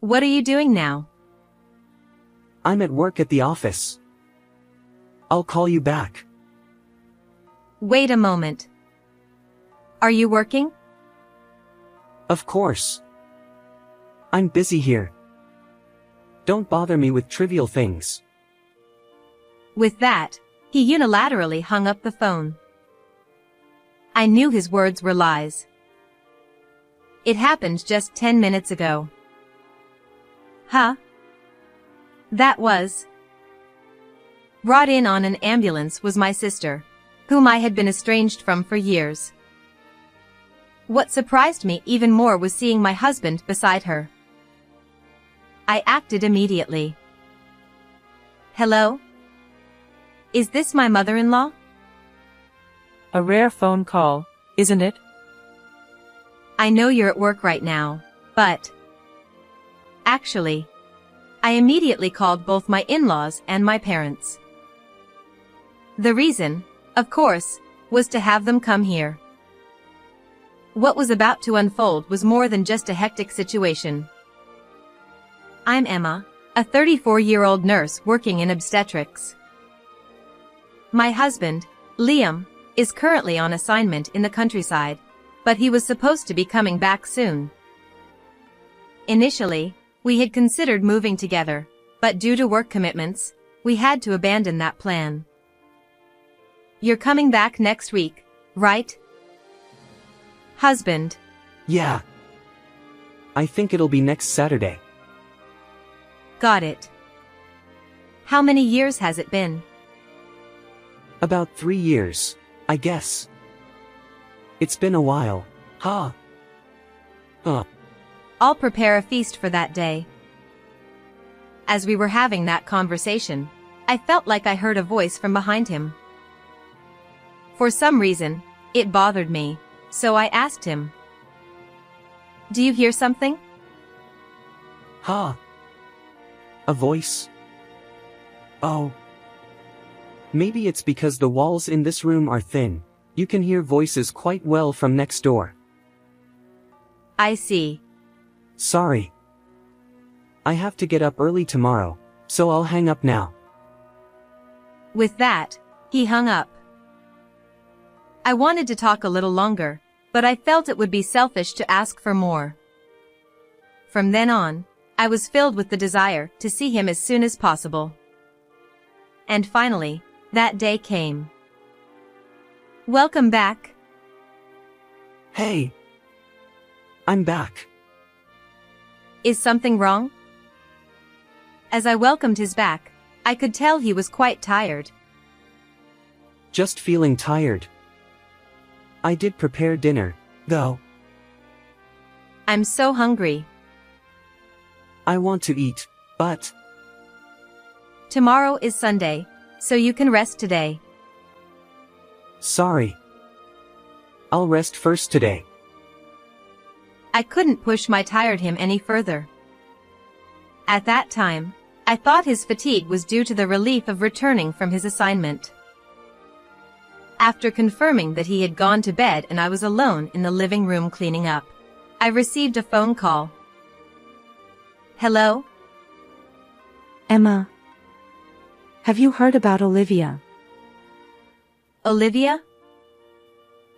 What are you doing now? I'm at work at the office. I'll call you back. Wait a moment. Are you working? Of course. I'm busy here. Don't bother me with trivial things. With that, he unilaterally hung up the phone. I knew his words were lies. It happened just 10 minutes ago. Huh? That was. Brought in on an ambulance was my sister, whom I had been estranged from for years. What surprised me even more was seeing my husband beside her. I acted immediately. Hello? Is this my mother-in-law? A rare phone call, isn't it? I know you're at work right now, but... Actually, I immediately called both my in-laws and my parents. The reason, of course, was to have them come here. What was about to unfold was more than just a hectic situation. I'm Emma, a 34-year-old nurse working in obstetrics. My husband, Liam, is currently on assignment in the countryside, but he was supposed to be coming back soon. Initially, we had considered moving together, but due to work commitments, we had to abandon that plan. You're coming back next week, right? Husband. Yeah. I think it'll be next Saturday. Got it. How many years has it been? About 3 years, I guess. It's been a while, huh? I'll prepare a feast for that day. As we were having that conversation, I felt like I heard a voice from behind him. For some reason, it bothered me, so I asked him. Do you hear something? Huh? A voice? Oh. Maybe it's because the walls in this room are thin. You can hear voices quite well from next door. I see. Sorry. I have to get up early tomorrow, so I'll hang up now. With that, he hung up. I wanted to talk a little longer, but I felt it would be selfish to ask for more. From then on, I was filled with the desire to see him as soon as possible. And finally, that day came. Welcome back. Hey. I'm back. Is something wrong? As I welcomed his back, I could tell he was quite tired. Just feeling tired. I did prepare dinner, though. I'm so hungry. I want to eat, but... Tomorrow is Sunday, so you can rest today. Sorry. I'll rest first today. I couldn't push my tired him any further. At that time, I thought his fatigue was due to the relief of returning from his assignment. After confirming that he had gone to bed and I was alone in the living room cleaning up, I received a phone call. Hello? Emma. Have you heard about Olivia? Olivia?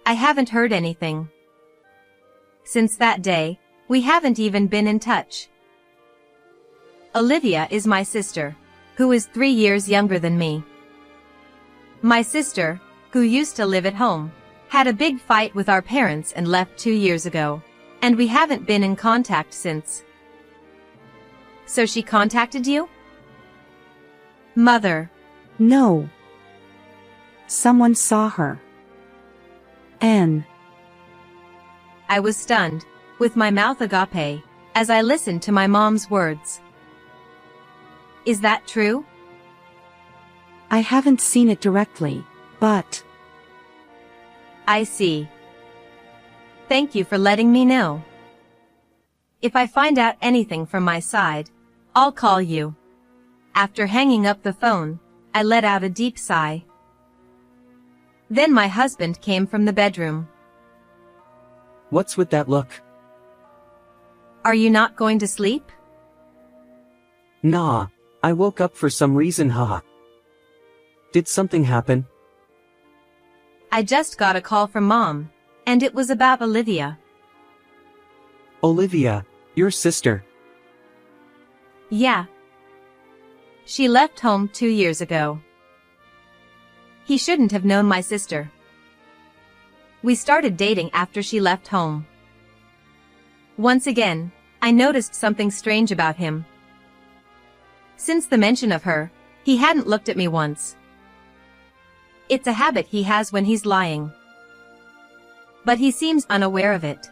I haven't heard anything. Since that day, we haven't even been in touch. Olivia is my sister, who is 3 years younger than me. My sister, who used to live at home, had a big fight with our parents and left 2 years ago, and we haven't been in contact since. So she contacted you? Mother. No. Someone saw her. Anne. I was stunned, with my mouth agape, as I listened to my mom's words. Is that true? I haven't seen it directly, but... I see. Thank you for letting me know. If I find out anything from my side, I'll call you. After hanging up the phone, I let out a deep sigh. Then my husband came from the bedroom. What's with that look? Are you not going to sleep? Nah, I woke up for some reason, haha. Did something happen? I just got a call from Mom. And it was about Olivia. Olivia, your sister. Yeah. She left home 2 years ago. He shouldn't have known my sister. We started dating after she left home. Once again, I noticed something strange about him. Since the mention of her, he hadn't looked at me once. It's a habit he has when he's lying. But he seems unaware of it.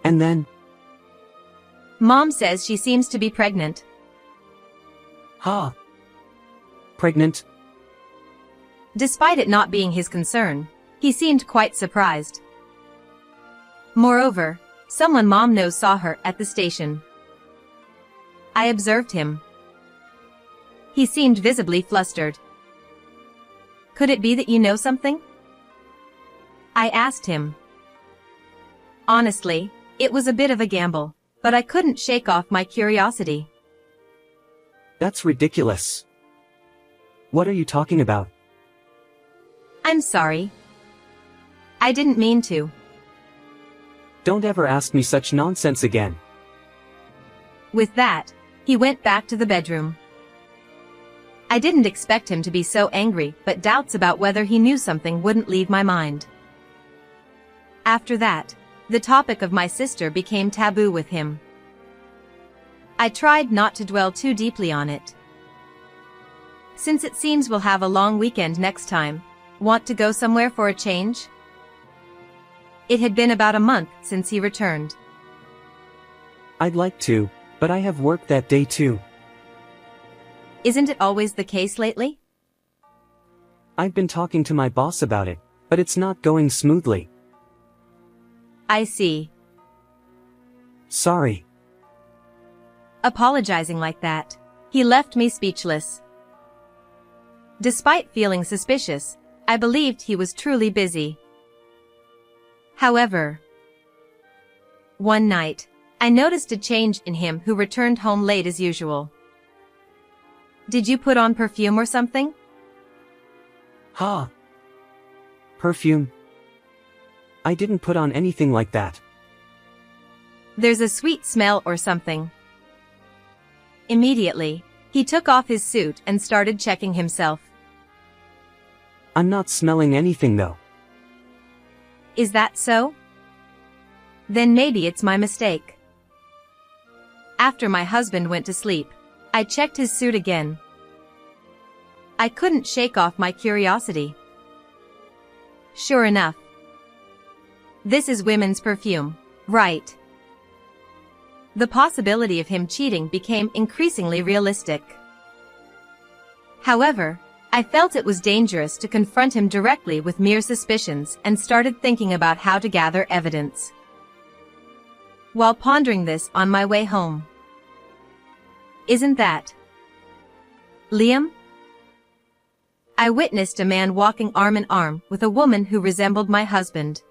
And then? Mom says she seems to be pregnant. Ha! Pregnant? Despite it not being his concern, he seemed quite surprised. Moreover, someone Mom knows saw her at the station. I observed him. He seemed visibly flustered. Could it be that you know something? I asked him. Honestly, it was a bit of a gamble, but I couldn't shake off my curiosity. That's ridiculous. What are you talking about? I'm sorry. I didn't mean to. Don't ever ask me such nonsense again. With that, he went back to the bedroom. I didn't expect him to be so angry, but doubts about whether he knew something wouldn't leave my mind. After that, the topic of my sister became taboo with him. I tried not to dwell too deeply on it. Since it seems we'll have a long weekend next time, want to go somewhere for a change? It had been about a month since he returned. I'd like to, but I have work that day too. Isn't it always the case lately? I've been talking to my boss about it, but it's not going smoothly. I see. Sorry. Apologizing like that, he left me speechless. Despite feeling suspicious, I believed he was truly busy. However, one night, I noticed a change in him who returned home late as usual. Did you put on perfume or something? Ha! Perfume? I didn't put on anything like that. There's a sweet smell or something. Immediately, he took off his suit and started checking himself. I'm not smelling anything though. Is that so? Then maybe it's my mistake. After my husband went to sleep, I checked his suit again. I couldn't shake off my curiosity. Sure enough. This is women's perfume, right? The possibility of him cheating became increasingly realistic. However, I felt it was dangerous to confront him directly with mere suspicions and started thinking about how to gather evidence. While pondering this on my way home. Isn't that Liam? I witnessed a man walking arm in arm with a woman who resembled my husband.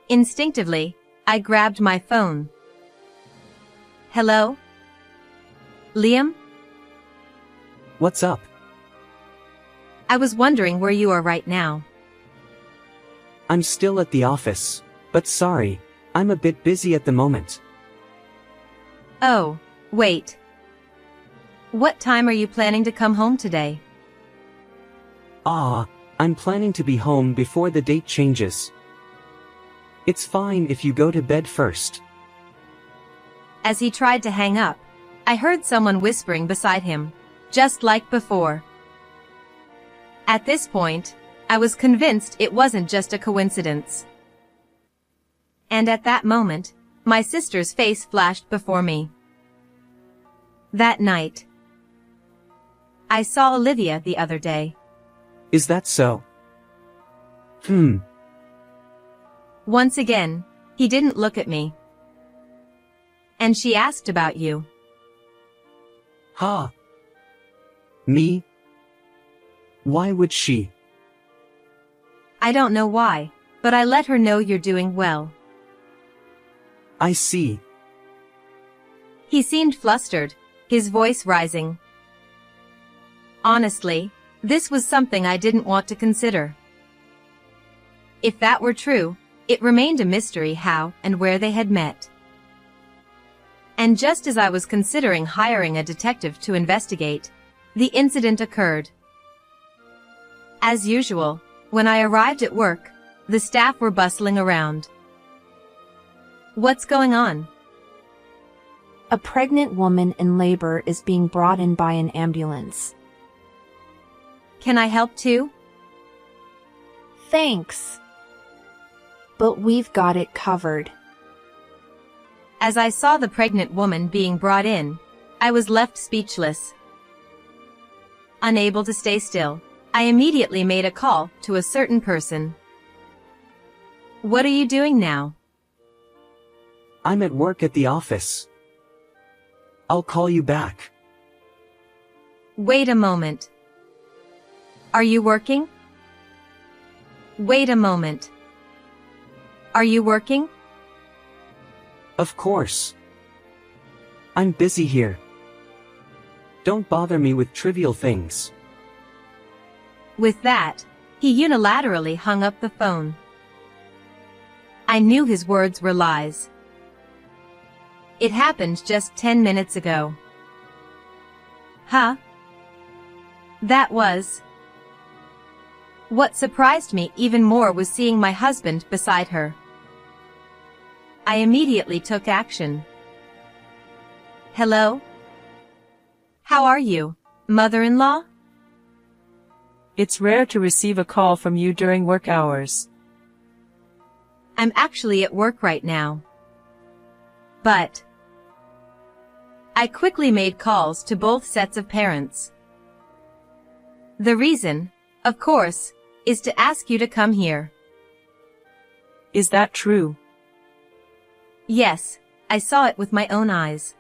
Instinctively, I grabbed my phone. Hello? Liam? What's up? I was wondering where you are right now. I'm still at the office, but sorry, I'm a bit busy at the moment. Oh, wait. What time are you planning to come home today? I'm planning to be home before the date changes. It's fine if you go to bed first. As he tried to hang up, I heard someone whispering beside him, just like before. At this point, I was convinced it wasn't just a coincidence. And at that moment, my sister's face flashed before me. That night, I saw Olivia the other day. Is that so? Once again, he didn't look at me. And she asked about you. Ha! Me? Why would she? I don't know why, but I let her know you're doing well. I see. He seemed flustered, his voice rising. Honestly, this was something I didn't want to consider. If that were true, it remained a mystery how and where they had met. And just as I was considering hiring a detective to investigate, the incident occurred. As usual, when I arrived at work, the staff were bustling around. What's going on? A pregnant woman in labor is being brought in by an ambulance. Can I help too? Thanks. But we've got it covered. As I saw the pregnant woman being brought in, I was left speechless. Unable to stay still, I immediately made a call to a certain person. What are you doing now? I'm at work at the office. I'll call you back. Wait a moment. Are you working? Wait a moment. Are you working? Of course. I'm busy here. Don't bother me with trivial things. With that, he unilaterally hung up the phone. I knew his words were lies. It happened just 10 minutes ago. Huh? That was... What surprised me even more was seeing my husband beside her. I immediately took action. Hello? How are you, mother-in-law? It's rare to receive a call from you during work hours. I'm actually at work right now. But I quickly made calls to both sets of parents. The reason, of course, is to ask you to come here. Is that true? Yes, I saw it with my own eyes.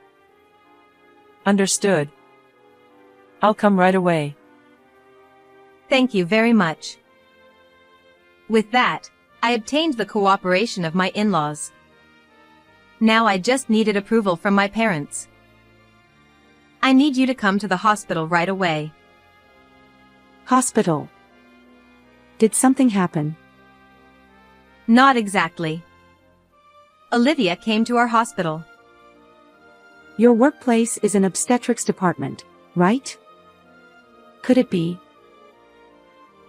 Understood. I'll come right away. Thank you very much. With that, I obtained the cooperation of my in-laws. Now I just needed approval from my parents. I need you to come to the hospital right away. Hospital. Did something happen? Not exactly. Olivia came to our hospital. Your workplace is an obstetrics department, right? Could it be?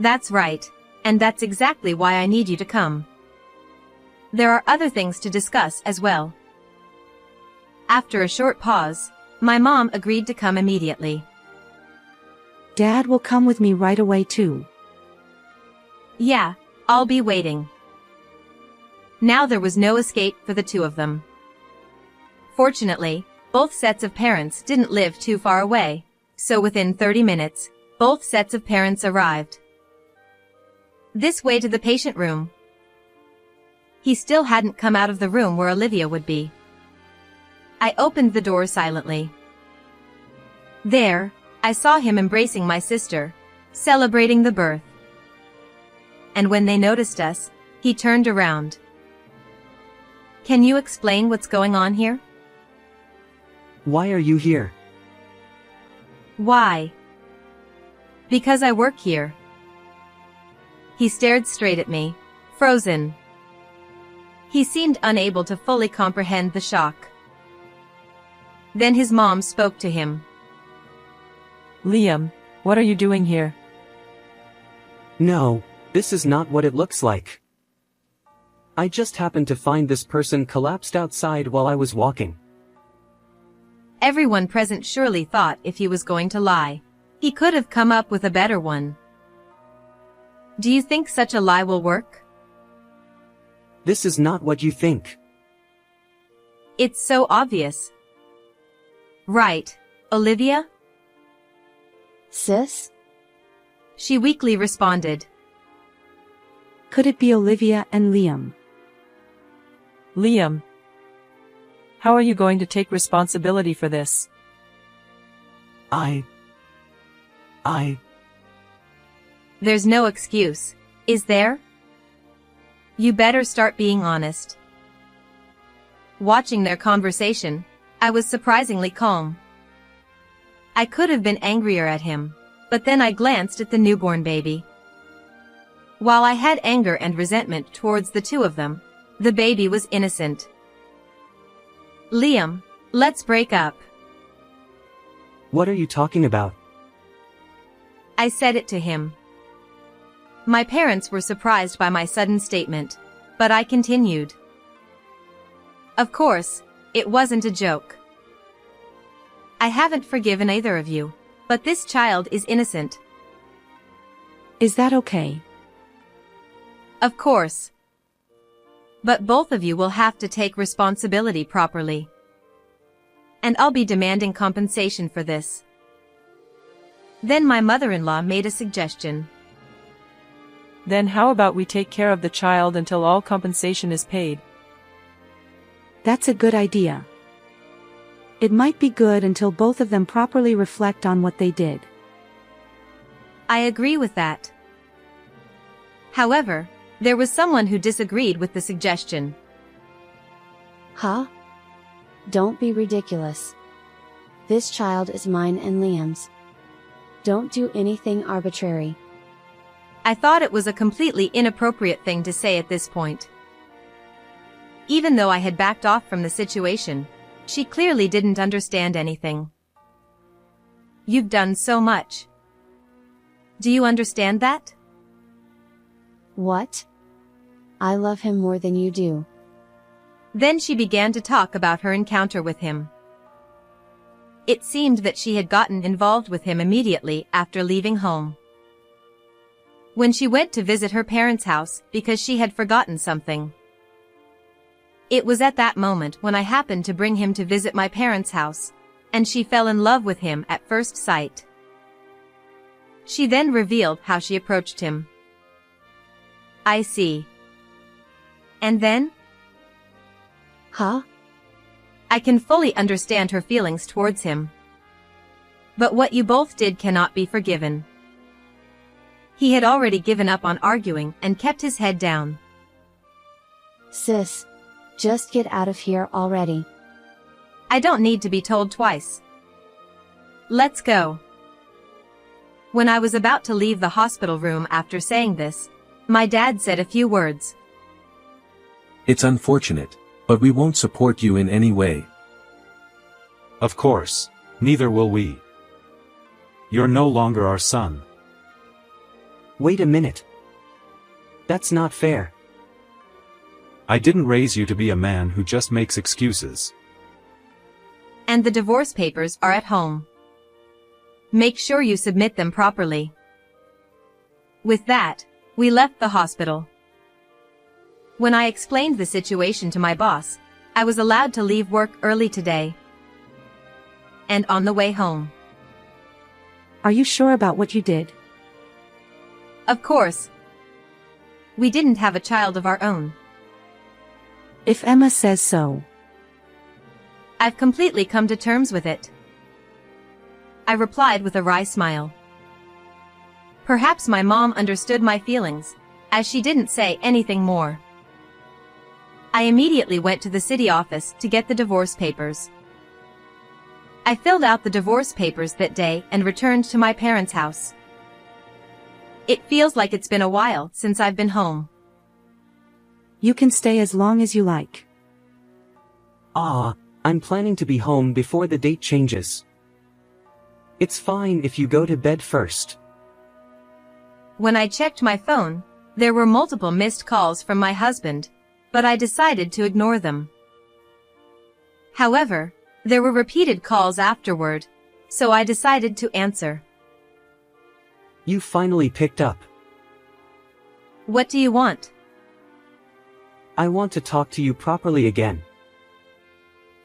That's right, and that's exactly why I need you to come. There are other things to discuss as well. After a short pause, my mom agreed to come immediately. Dad will come with me right away too. Yeah, I'll be waiting. Now there was no escape for the two of them. Fortunately, both sets of parents didn't live too far away, so within 30 minutes, both sets of parents arrived. This way to the patient room. He still hadn't come out of the room where Olivia would be. I opened the door silently. There, I saw him embracing my sister, celebrating the birth. And when they noticed us, he turned around. Can you explain what's going on here? Why are you here? Why? Because I work here. He stared straight at me, frozen. He seemed unable to fully comprehend the shock. Then his mom spoke to him. Liam, what are you doing here? No, this is not what it looks like. I just happened to find this person collapsed outside while I was walking. Everyone present surely thought if he was going to lie, he could have come up with a better one. Do you think such a lie will work? This is not what you think. It's so obvious. Right, Olivia? Sis? She weakly responded. Could it be Olivia and Liam? Liam, how are you going to take responsibility for this? I... There's no excuse, is there? You better start being honest. Watching their conversation, I was surprisingly calm. I could have been angrier at him, but then I glanced at the newborn baby. While I had anger and resentment towards the two of them, the baby was innocent. Liam, let's break up. What are you talking about? I said it to him. My parents were surprised by my sudden statement, but I continued. Of course, it wasn't a joke. I haven't forgiven either of you, but this child is innocent. Is that okay? Of course. But both of you will have to take responsibility properly. And I'll be demanding compensation for this. Then my mother-in-law made a suggestion. Then how about we take care of the child until all compensation is paid? That's a good idea. It might be good until both of them properly reflect on what they did. I agree with that. However, there was someone who disagreed with the suggestion. Huh? Don't be ridiculous. This child is mine and Liam's. Don't do anything arbitrary. I thought it was a completely inappropriate thing to say at this point. Even though I had backed off from the situation, she clearly didn't understand anything. You've done so much. Do you understand that? What? I love him more than you do. Then she began to talk about her encounter with him. It seemed that she had gotten involved with him immediately after leaving home. When she went to visit her parents' house because she had forgotten something. It was at that moment when I happened to bring him to visit my parents' house, and she fell in love with him at first sight. She then revealed how she approached him. I see. And then? Huh? I can fully understand her feelings towards him. But what you both did cannot be forgiven. He had already given up on arguing and kept his head down. Sis, just get out of here already. I don't need to be told twice. Let's go. When I was about to leave the hospital room after saying this, my dad said a few words. It's unfortunate, but we won't support you in any way. Of course, neither will we. You're no longer our son. Wait a minute. That's not fair. I didn't raise you to be a man who just makes excuses. And the divorce papers are at home. Make sure you submit them properly. With that, we left the hospital. When I explained the situation to my boss, I was allowed to leave work early today. And on the way home. Are you sure about what you did? Of course. We didn't have a child of our own. If Emma says so. I've completely come to terms with it. I replied with a wry smile. Perhaps my mom understood my feelings, as she didn't say anything more. I immediately went to the city office to get the divorce papers. I filled out the divorce papers that day and returned to my parents' house. It feels like it's been a while since I've been home. You can stay as long as you like. I'm planning to be home before the date changes. It's fine if you go to bed first. When I checked my phone, there were multiple missed calls from my husband, but I decided to ignore them. However, there were repeated calls afterward, so I decided to answer. You finally picked up. What do you want? I want to talk to you properly again.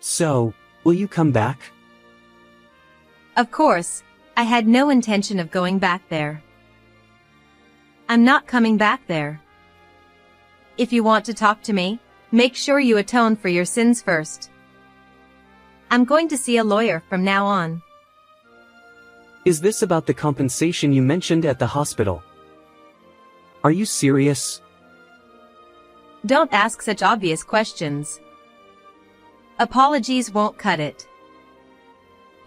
So, will you come back? Of course, I had no intention of going back there. I'm not coming back there. If you want to talk to me, make sure you atone for your sins first. I'm going to see a lawyer from now on. Is this about the compensation you mentioned at the hospital? Are you serious? Don't ask such obvious questions. Apologies won't cut it.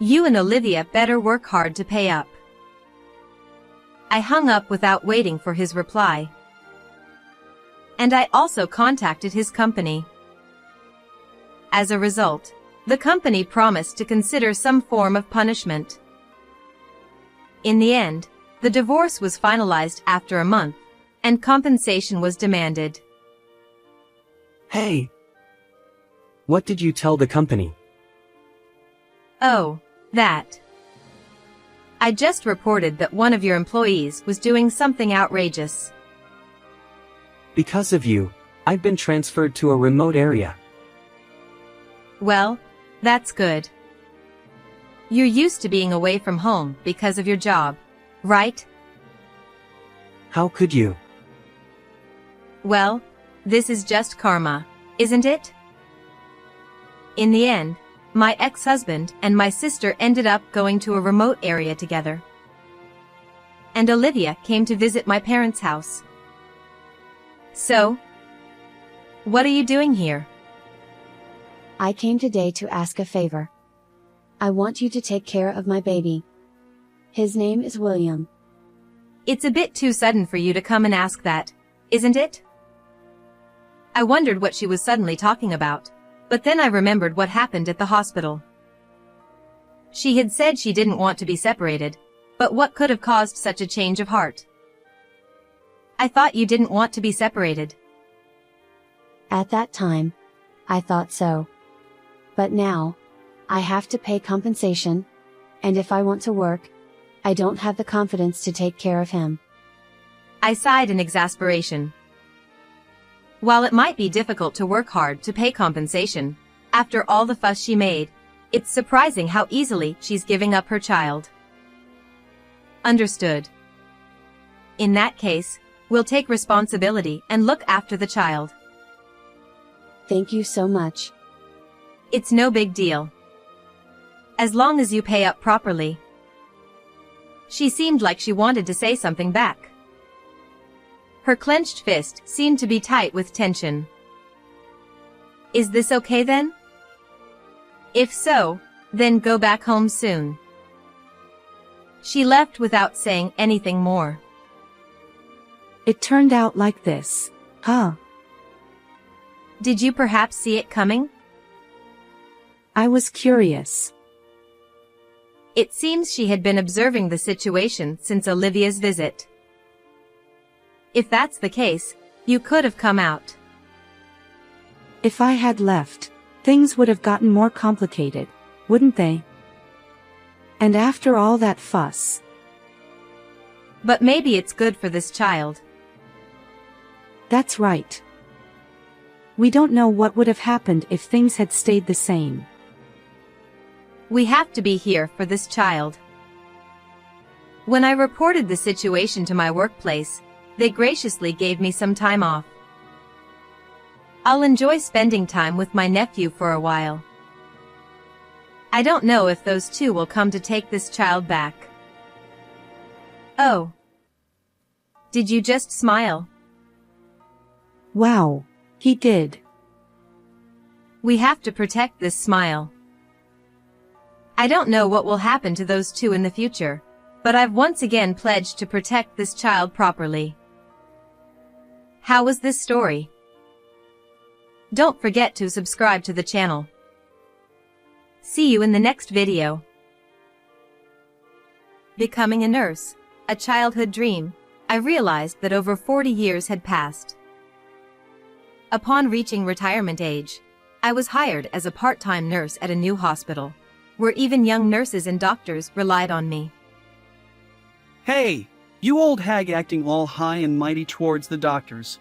You and Olivia better work hard to pay up. I hung up without waiting for his reply. And I also contacted his company. As a result, the company promised to consider some form of punishment. In the end, the divorce was finalized after a month, and compensation was demanded. Hey! What did you tell the company? Oh, that. I just reported that one of your employees was doing something outrageous. Because of you, I've been transferred to a remote area. Well, that's good. You're used to being away from home because of your job, right? How could you? Well, this is just karma, isn't it? In the end, my ex-husband and my sister ended up going to a remote area together. And Olivia came to visit my parents' house. So, what are you doing here? I came today to ask a favor. I want you to take care of my baby. His name is William. It's a bit too sudden for you to come and ask that, isn't it? I wondered what she was suddenly talking about, but then I remembered what happened at the hospital. She had said she didn't want to be separated, but what could have caused such a change of heart? I thought you didn't want to be separated. At that time, I thought so. But now, I have to pay compensation, and if I want to work, I don't have the confidence to take care of him. I sighed in exasperation. While it might be difficult to work hard to pay compensation, after all the fuss she made, it's surprising how easily she's giving up her child. Understood. In that case, we'll take responsibility and look after the child. Thank you so much. It's no big deal. As long as you pay up properly. She seemed like she wanted to say something back. Her clenched fist seemed to be tight with tension. Is this okay then? If so, then go back home soon. She left without saying anything more. It turned out like this, huh? Did you perhaps see it coming? I was curious. It seems she had been observing the situation since Olivia's visit. If that's the case, you could have come out. If I had left, things would have gotten more complicated, wouldn't they? And after all that fuss. But maybe it's good for this child. That's right. We don't know what would have happened if things had stayed the same. We have to be here for this child. When I reported the situation to my workplace, they graciously gave me some time off. I'll enjoy spending time with my nephew for a while. I don't know if those two will come to take this child back. Oh. Did you just smile? Wow, he did. We have to protect this smile. I don't know what will happen to those two in the future, but I've once again pledged to protect this child properly. How was this story? Don't forget to subscribe to the channel. See you in the next video. Becoming a nurse, a childhood dream, I realized that over 40 years had passed. Upon reaching retirement age, I was hired as a part-time nurse at a new hospital, where even young nurses and doctors relied on me. Hey, you old hag acting all high and mighty towards the doctors.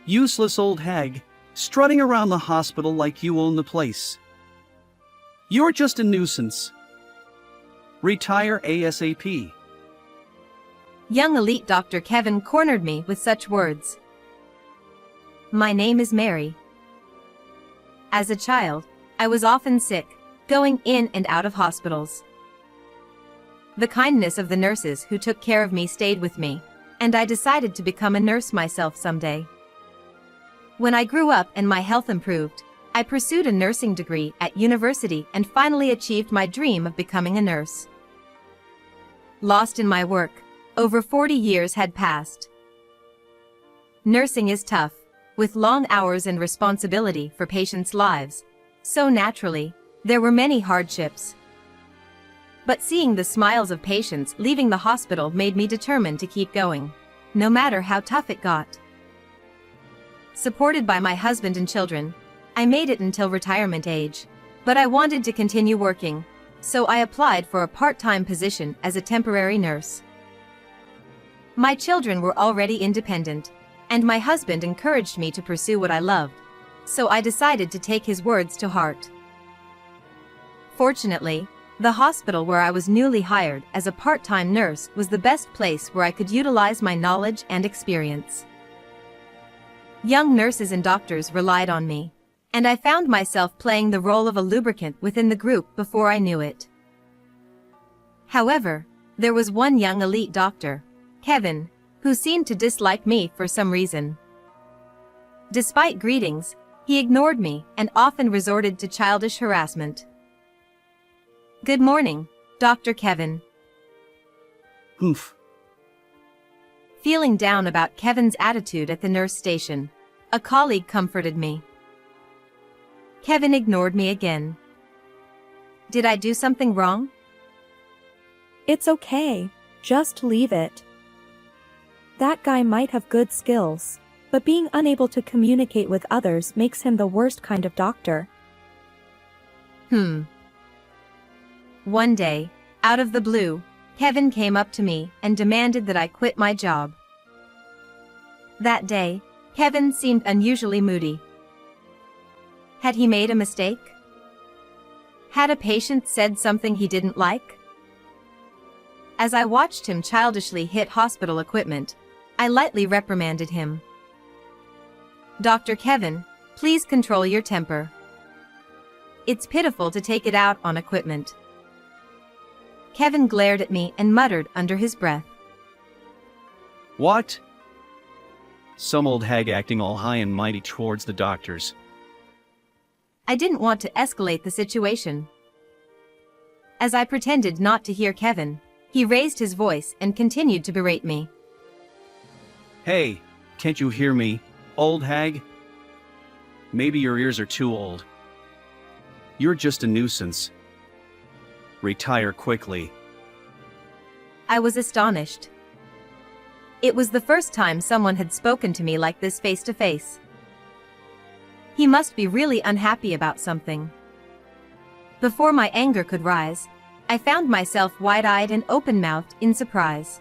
Useless old hag, strutting around the hospital like you own the place. You're just a nuisance. Retire ASAP. Young elite Dr. Kevin cornered me with such words. My name is Mary. As a child, I was often sick, going in and out of hospitals. The kindness of the nurses who took care of me stayed with me, and I decided to become a nurse myself someday. When I grew up and my health improved, I pursued a nursing degree at university and finally achieved my dream of becoming a nurse. Lost in my work, over 40 years had passed. Nursing is tough, with long hours and responsibility for patients' lives, so naturally, there were many hardships. But seeing the smiles of patients leaving the hospital made me determined to keep going, no matter how tough it got. Supported by my husband and children, I made it until retirement age, but I wanted to continue working, so I applied for a part-time position as a temporary nurse. My children were already independent, and my husband encouraged me to pursue what I loved, so I decided to take his words to heart. Fortunately, the hospital where I was newly hired as a part-time nurse was the best place where I could utilize my knowledge and experience. Young nurses and doctors relied on me, and I found myself playing the role of a lubricant within the group before I knew it. However, there was one young elite doctor, Kevin, who seemed to dislike me for some reason. Despite greetings, he ignored me and often resorted to childish harassment. "Good morning, Dr. Kevin." Oof. Feeling down about Kevin's attitude at the nurse station, a colleague comforted me. Kevin ignored me again. Did I do something wrong? It's okay, just leave it. That guy might have good skills, but being unable to communicate with others makes him the worst kind of doctor. One day, out of the blue, Kevin came up to me and demanded that I quit my job. That day, Kevin seemed unusually moody. Had he made a mistake? Had a patient said something he didn't like? As I watched him childishly hit hospital equipment, I lightly reprimanded him. "Dr. Kevin, please control your temper. It's pitiful to take it out on equipment." Kevin glared at me and muttered under his breath. What? Some old hag acting all high and mighty towards the doctors. I didn't want to escalate the situation. As I pretended not to hear Kevin, he raised his voice and continued to berate me. "Hey, can't you hear me, old hag? Maybe your ears are too old. You're just a nuisance. Retire quickly." I was astonished. It was the first time someone had spoken to me like this face to face. He must be really unhappy about something. Before my anger could rise, I found myself wide-eyed and open-mouthed in surprise.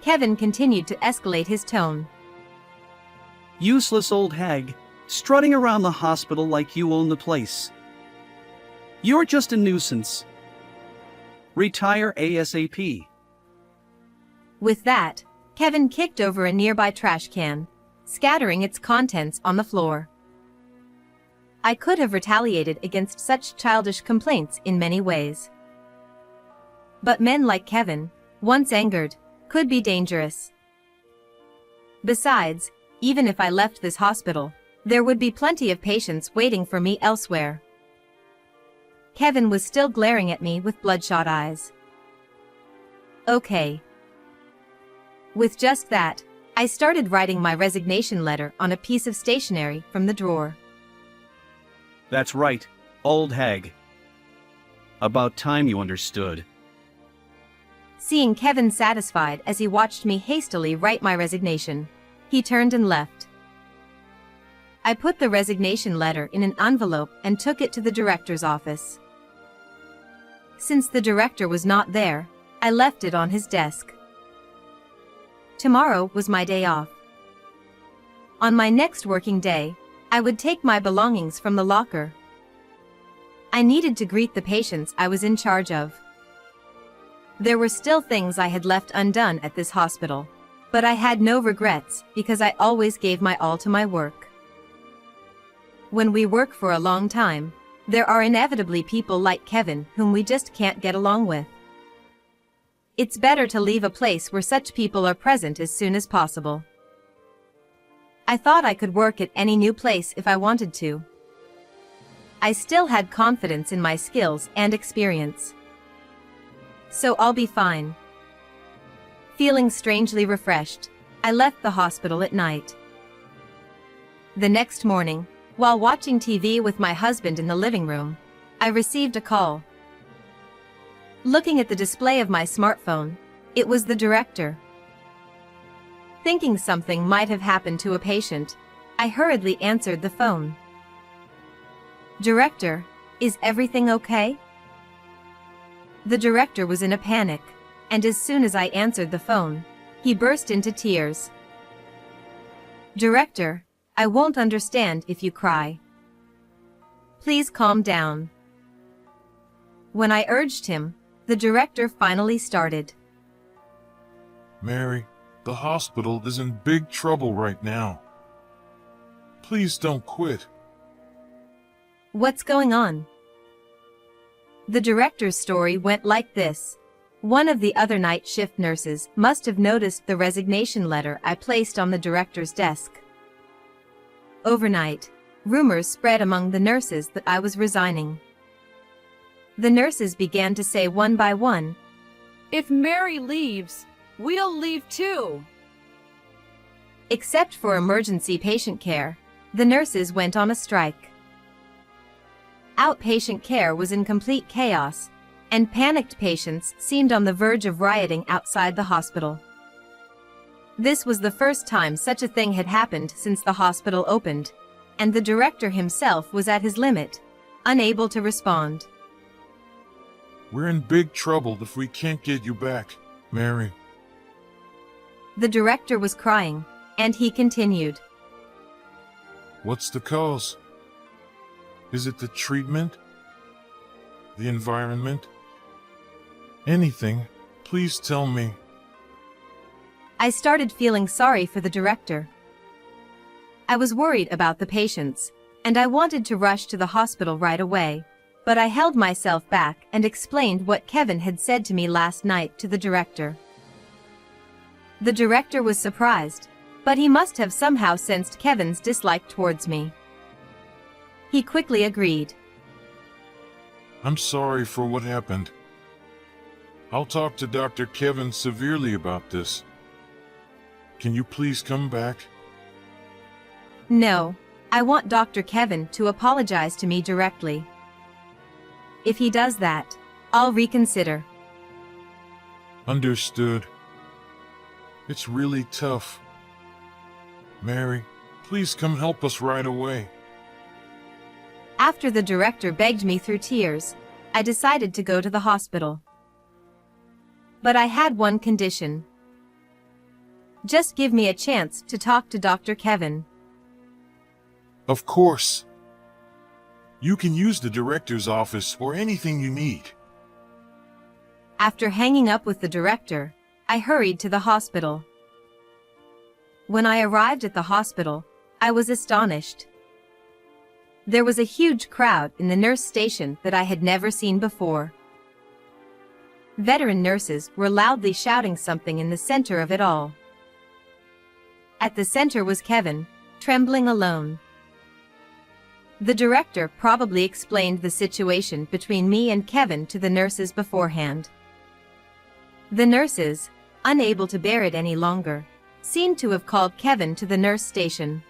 Kevin continued to escalate his tone. "Useless old hag, strutting around the hospital like you own the place. You're just a nuisance. Retire ASAP." With that, Kevin kicked over a nearby trash can, scattering its contents on the floor. I could have retaliated against such childish complaints in many ways. But men like Kevin, once angered, could be dangerous. Besides, even if I left this hospital, there would be plenty of patients waiting for me elsewhere. Kevin was still glaring at me with bloodshot eyes. Okay. With just that, I started writing my resignation letter on a piece of stationery from the drawer. "That's right, old hag. About time you understood." Seeing Kevin satisfied as he watched me hastily write my resignation, he turned and left. I put the resignation letter in an envelope and took it to the director's office. Since the director was not there, I left it on his desk. Tomorrow was my day off. On my next working day, I would take my belongings from the locker. I needed to greet the patients I was in charge of. There were still things I had left undone at this hospital, but I had no regrets because I always gave my all to my work. When we work for a long time, there are inevitably people like Kevin whom we just can't get along with. It's better to leave a place where such people are present as soon as possible. I thought I could work at any new place if I wanted to, I still had confidence in my skills and experience. So I'll be fine. Feeling strangely refreshed, I left the hospital at night. The next morning, while watching TV with my husband in the living room, I received a call. Looking at the display of my smartphone, it was the director. Thinking something might have happened to a patient, I hurriedly answered the phone. "Director, is everything okay?" The director was in a panic, and as soon as I answered the phone, he burst into tears. "Director, I won't understand if you cry. Please calm down." When I urged him, the director finally started. "Mary, the hospital is in big trouble right now. Please don't quit." "What's going on?" The director's story went like this. One of the other night shift nurses must have noticed the resignation letter I placed on the director's desk. Overnight, rumors spread among the nurses that I was resigning. The nurses began to say one by one, "If Mary leaves, we'll leave too." Except for emergency patient care, the nurses went on a strike. Outpatient care was in complete chaos, and panicked patients seemed on the verge of rioting outside the hospital. This was the first time such a thing had happened since the hospital opened, and the director himself was at his limit, unable to respond. "We're in big trouble if we can't get you back, Mary." The director was crying, and he continued. "What's the cause? Is it the treatment? The environment? Anything, please tell me." I started feeling sorry for the director. I was worried about the patients, and I wanted to rush to the hospital right away, but I held myself back and explained what Kevin had said to me last night to the director. The director was surprised, but he must have somehow sensed Kevin's dislike towards me. He quickly agreed. "I'm sorry for what happened. I'll talk to Dr. Kevin severely about this. Can you please come back?" "No, I want Dr. Kevin to apologize to me directly. If he does that, I'll reconsider." "Understood. It's really tough. Mary, please come help us right away." After the director begged me through tears, I decided to go to the hospital. But I had one condition. Just give me a chance to talk to Dr. Kevin. "Of course. You can use the director's office for anything you need." After hanging up with the director, I hurried to the hospital. When I arrived at the hospital, I was astonished. There was a huge crowd in the nurse station that I had never seen before. Veteran nurses were loudly shouting something in the center of it all. At the center was Kevin, trembling alone. The director probably explained the situation between me and Kevin to the nurses beforehand. The nurses, unable to bear it any longer, seemed to have called Kevin to the nurse station.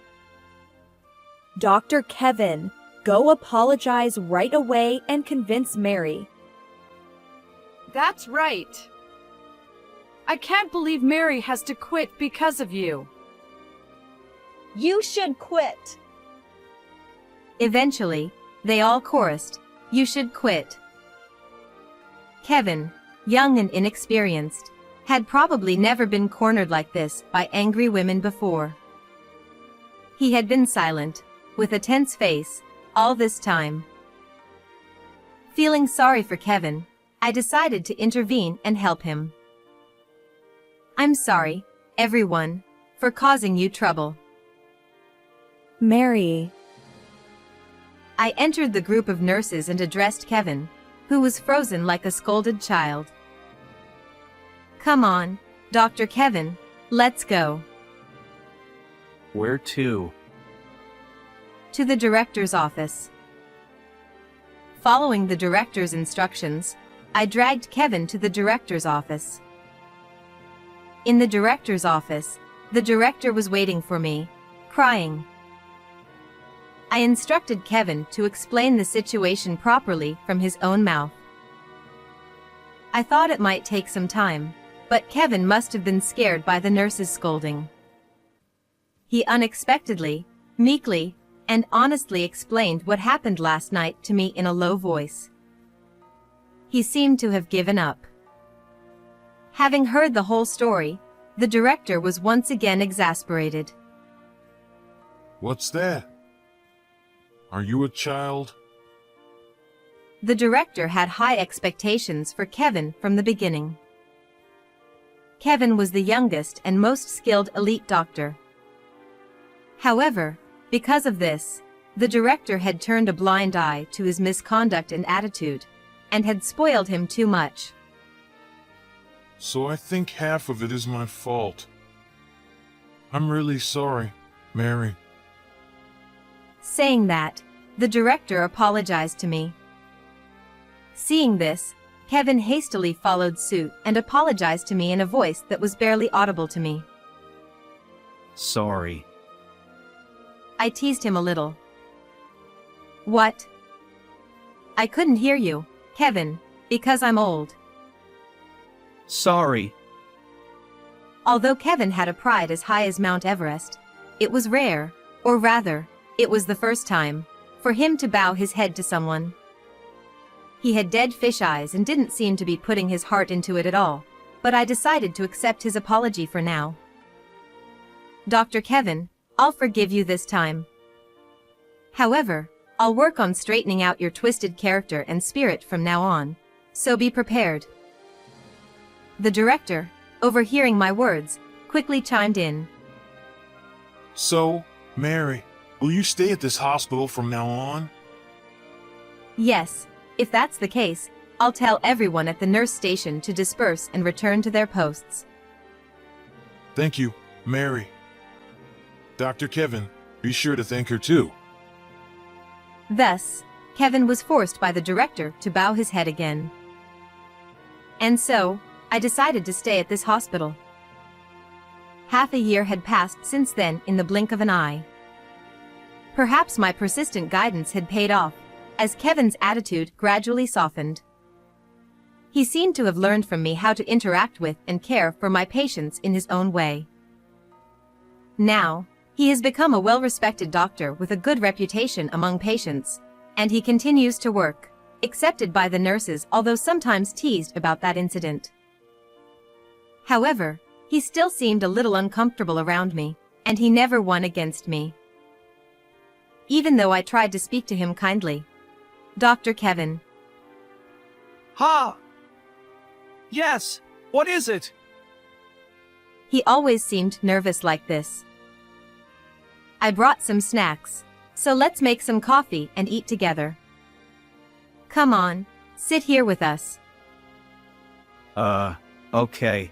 "Dr. Kevin, go apologize right away and convince Mary." That's right. I can't believe Mary has to quit because of you. "You should quit." Eventually, they all chorused, "You should quit." Kevin, young and inexperienced, had probably never been cornered like this by angry women before. He had been silent, with a tense face, all this time. Feeling sorry for Kevin, I decided to intervene and help him. "I'm sorry, everyone, for causing you trouble." "Mary." I entered the group of nurses and addressed Kevin, who was frozen like a scolded child. "Come on, Dr. Kevin, let's go." "Where to?" "To the director's office." Following the director's instructions, I dragged Kevin to the director's office. In the director's office, the director was waiting for me, crying. I instructed Kevin to explain the situation properly from his own mouth. I thought it might take some time, but Kevin must have been scared by the nurse's scolding. He unexpectedly, meekly, and honestly explained what happened last night to me in a low voice. He seemed to have given up. Having heard the whole story, the director was once again exasperated. What's that? Are you a child? The director had high expectations for Kevin from the beginning. Kevin was the youngest and most skilled elite doctor. However, because of this, the director had turned a blind eye to his misconduct and attitude, and had spoiled him too much. So I think half of it is my fault. I'm really sorry, Mary. Saying that, the director apologized to me. Seeing this, Kevin hastily followed suit and apologized to me in a voice that was barely audible to me. Sorry. I teased him a little. What? I couldn't hear you, Kevin, because I'm old. Sorry. Although Kevin had a pride as high as Mount Everest, it was rare, or rather, it was the first time, for him to bow his head to someone. He had dead fish eyes and didn't seem to be putting his heart into it at all, but I decided to accept his apology for now. Dr. Kevin, I'll forgive you this time. However, I'll work on straightening out your twisted character and spirit from now on, so be prepared. The director, overhearing my words, quickly chimed in. So, Mary, will you stay at this hospital from now on? Yes, if that's the case, I'll tell everyone at the nurse station to disperse and return to their posts. Thank you, Mary. Dr. Kevin, be sure to thank her too. Thus, Kevin was forced by the director to bow his head again. And so, I decided to stay at this hospital. Half a year had passed since then in the blink of an eye. Perhaps my persistent guidance had paid off, as Kevin's attitude gradually softened. He seemed to have learned from me how to interact with and care for my patients in his own way. Now, he has become a well-respected doctor with a good reputation among patients, and he continues to work, accepted by the nurses, although sometimes teased about that incident. However, he still seemed a little uncomfortable around me, and he never won against me. Even though I tried to speak to him kindly. Dr. Kevin. Ha! Yes, what is it? He always seemed nervous like this. I brought some snacks, so let's make some coffee and eat together. Come on, sit here with us. Okay.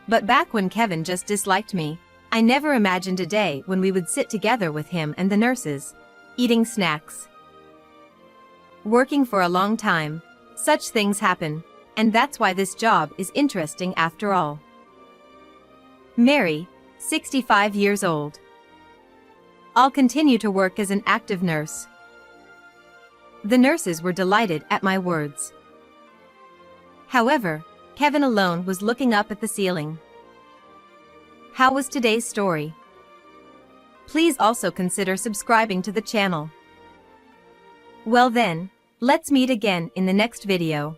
But back when Kevin just disliked me, I never imagined a day when we would sit together with him and the nurses, eating snacks. Working for a long time, such things happen, and that's why this job is interesting after all. Mary, 65 years old. I'll continue to work as an active nurse. The nurses were delighted at my words. However, Kevin alone was looking up at the ceiling. How was today's story? Please also consider subscribing to the channel. Well then, let's meet again in the next video.